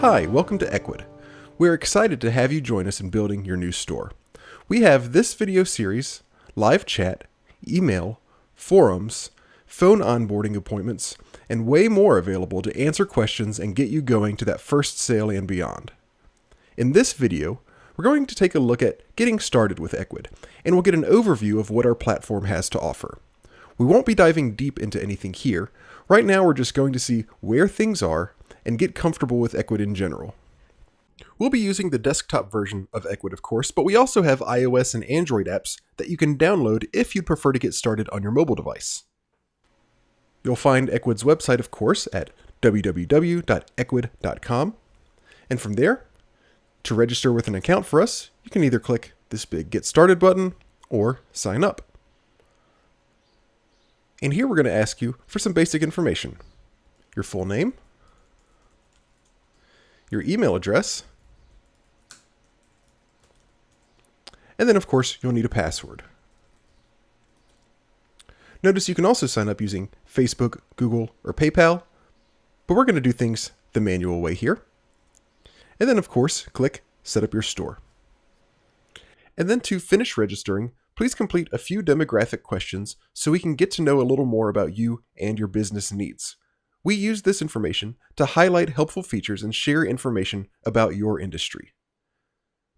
Hi, welcome to Ecwid. We're excited to have you join us in building your new store. We have this video series, live chat, email, forums, phone onboarding appointments, and way more available to answer questions and get you going to that first sale and beyond. In this video, we're going to take a look at getting started with Ecwid, and we'll get an overview of what our platform has to offer. We won't be diving deep into anything here. Right now, we're just going to see where things are and get comfortable with Ecwid in general. We'll be using the desktop version of Ecwid, of course, but we also have iOS and Android apps that you can download if you'd prefer to get started on your mobile device. You'll find Ecwid's website, of course, at www.ecwid.com, and from there, to register with an account for us, you can either click this big Get Started button or sign up. And here we're going to ask you for some basic information. Your full name, your email address, and then of course you'll need a password. Notice you can also sign up using Facebook, Google, or PayPal, but we're going to do things the manual way here. And then of course, click Set Up Your Store. And then to finish registering, please complete a few demographic questions so we can get to know a little more about you and your business needs. We use this information to highlight helpful features and share information about your industry.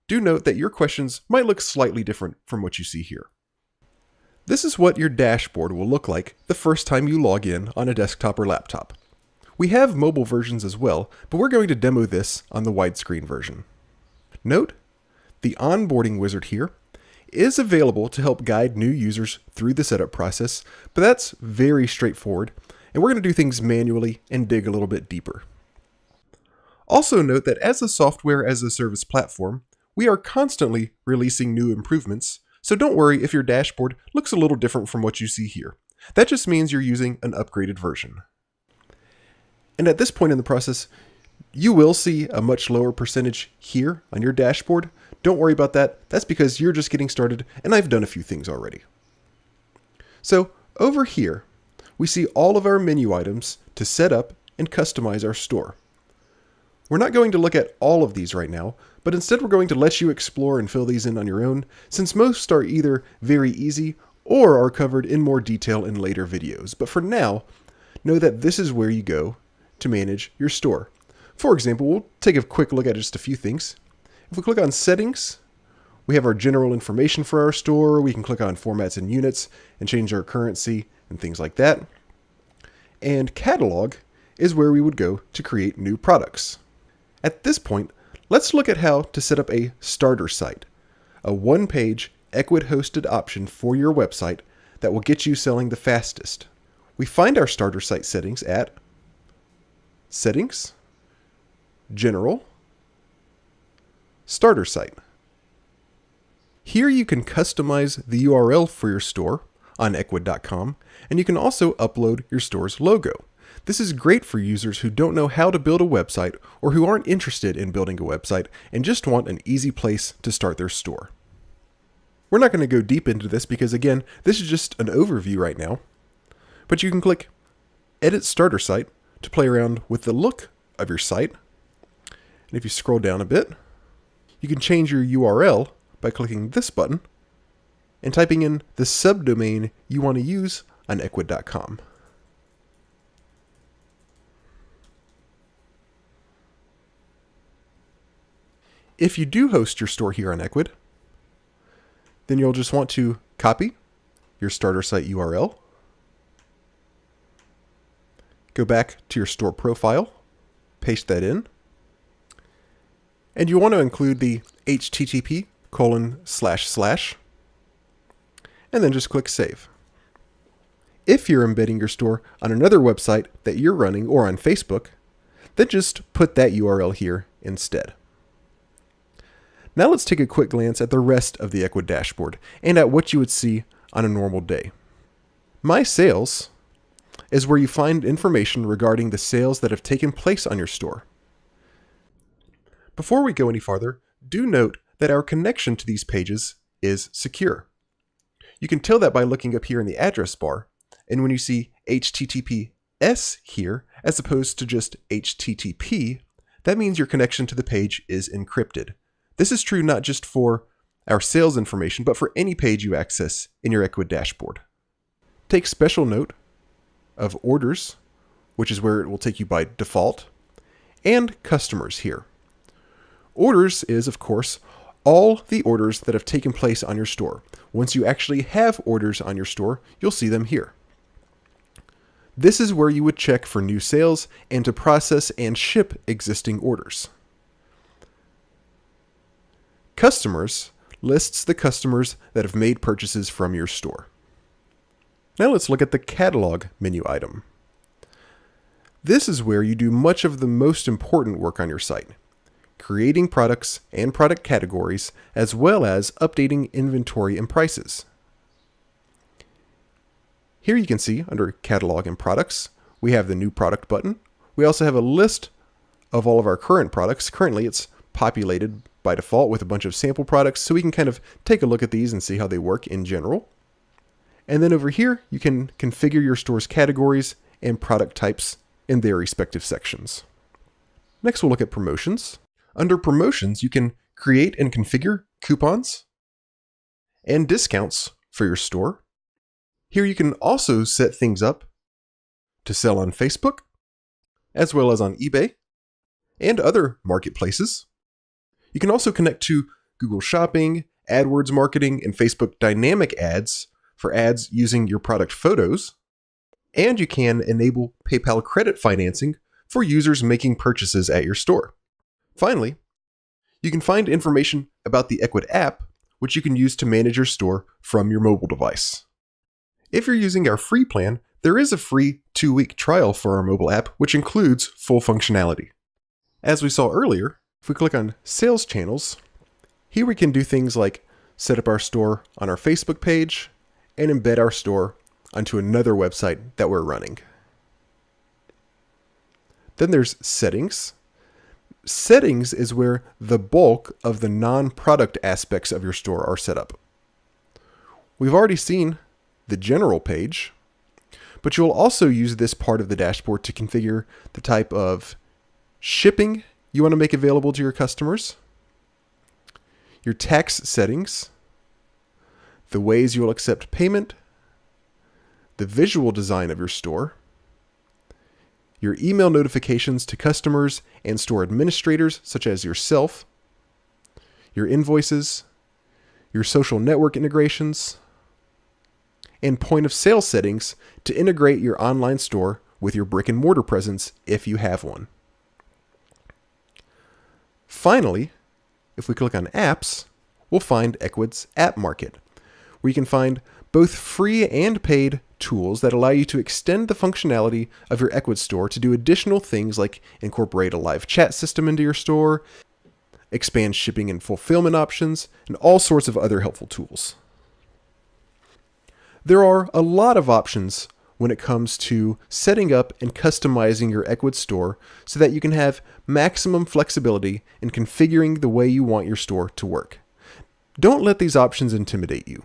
Do note that your questions might look slightly different from what you see here. This is what your dashboard will look like the first time you log in on a desktop or laptop. We have mobile versions as well, but we're going to demo this on the widescreen version. Note, the onboarding wizard here is available to help guide new users through the setup process, but that's very straightforward, and we're going to do things manually and dig a little bit deeper. Also note that as a software as a service platform, we are constantly releasing new improvements, so don't worry if your dashboard looks a little different from what you see here. That just means you're using an upgraded version. And at this point in the process, you will see a much lower percentage here on your dashboard. Don't worry about that. That's because you're just getting started and I've done a few things already. So over here, we see all of our menu items to set up and customize our store. We're not going to look at all of these right now, but instead we're going to let you explore and fill these in on your own, since most are either very easy or are covered in more detail in later videos. But for now, know that this is where you go to manage your store. For example, we'll take a quick look at just a few things. If we click on Settings, we have our general information for our store. We can click on Formats and Units and change our currency and things like that. And Catalog is where we would go to create new products. At this point, let's look at how to set up a starter site, a one-page Ecwid-hosted option for your website that will get you selling the fastest. We find our starter site settings at Settings, General, Starter Site. Here you can customize the URL for your store on ecwid.com, and you can also upload your store's logo. This is great for users who don't know how to build a website or who aren't interested in building a website and just want an easy place to start their store. We're not going to go deep into this because, again, this is just an overview right now, but you can click Edit Starter Site to play around with the look of your site. And if you scroll down a bit, you can change your URL by clicking this button and typing in the subdomain you want to use on ecwid.com. If you do host your store here on Ecwid, then you'll just want to copy your starter site URL, go back to your store profile, paste that in, and you want to include the http:// and then just click Save. If you're embedding your store on another website that you're running or on Facebook, then just put that URL here instead. Now let's take a quick glance at the rest of the Ecwid dashboard and at what you would see on a normal day. My Sales is where you find information regarding the sales that have taken place on your store. Before we go any farther, do note that our connection to these pages is secure. You can tell that by looking up here in the address bar, and when you see HTTPS here, as opposed to just HTTP, That means your connection to the page is encrypted. This is true not just for our sales information, but for any page you access in your Ecwid dashboard. Take special note of orders, which is where it will take you by default, and customers here. Orders is, of course, all the orders that have taken place on your store. Once you actually have orders on your store, you'll see them here. This is where you would check for new sales and to process and ship existing orders. Customers lists the customers that have made purchases from your store. Now let's look at the catalog menu item. This is where you do much of the most important work on your site, creating products and product categories, as well as updating inventory and prices. Here you can see under Catalog and Products, we have the New Product button. We also have a list of all of our current products. Currently, it's populated by default with a bunch of sample products, so we can kind of take a look at these and see how they work in general. And then over here, you can configure your store's categories and product types in their respective sections. Next, we'll look at promotions. Under promotions, you can create and configure coupons and discounts for your store. Here you can also set things up to sell on Facebook, as well as on eBay and other marketplaces. You can also connect to Google Shopping, AdWords marketing, and Facebook dynamic ads for ads using your product photos. And you can enable PayPal credit financing for users making purchases at your store. Finally, you can find information about the Ecwid app, which you can use to manage your store from your mobile device. If you're using our free plan, there is a free 2-week trial for our mobile app, which includes full functionality. As we saw earlier, if we click on Sales Channels, here we can do things like set up our store on our Facebook page and embed our store onto another website that we're running. Then there's Settings. Settings is where the bulk of the non-product aspects of your store are set up. We've already seen the General page, but you'll also use this part of the dashboard to configure the type of shipping you want to make available to your customers, your tax settings, the ways you will accept payment, the visual design of your store, your email notifications to customers and store administrators such as yourself, your invoices, your social network integrations, and point of sale settings to integrate your online store with your brick and mortar presence if you have one. Finally, if we click on Apps, we'll find Ecwid's App Market, where you can find both free and paid tools that allow you to extend the functionality of your Ecwid store to do additional things like incorporate a live chat system into your store, expand shipping and fulfillment options, and all sorts of other helpful tools. There are a lot of options when it comes to setting up and customizing your Ecwid store so that you can have maximum flexibility in configuring the way you want your store to work. Don't let these options intimidate you.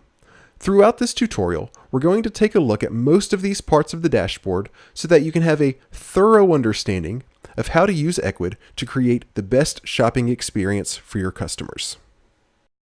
Throughout this tutorial, we're going to take a look at most of these parts of the dashboard so that you can have a thorough understanding of how to use Ecwid to create the best shopping experience for your customers.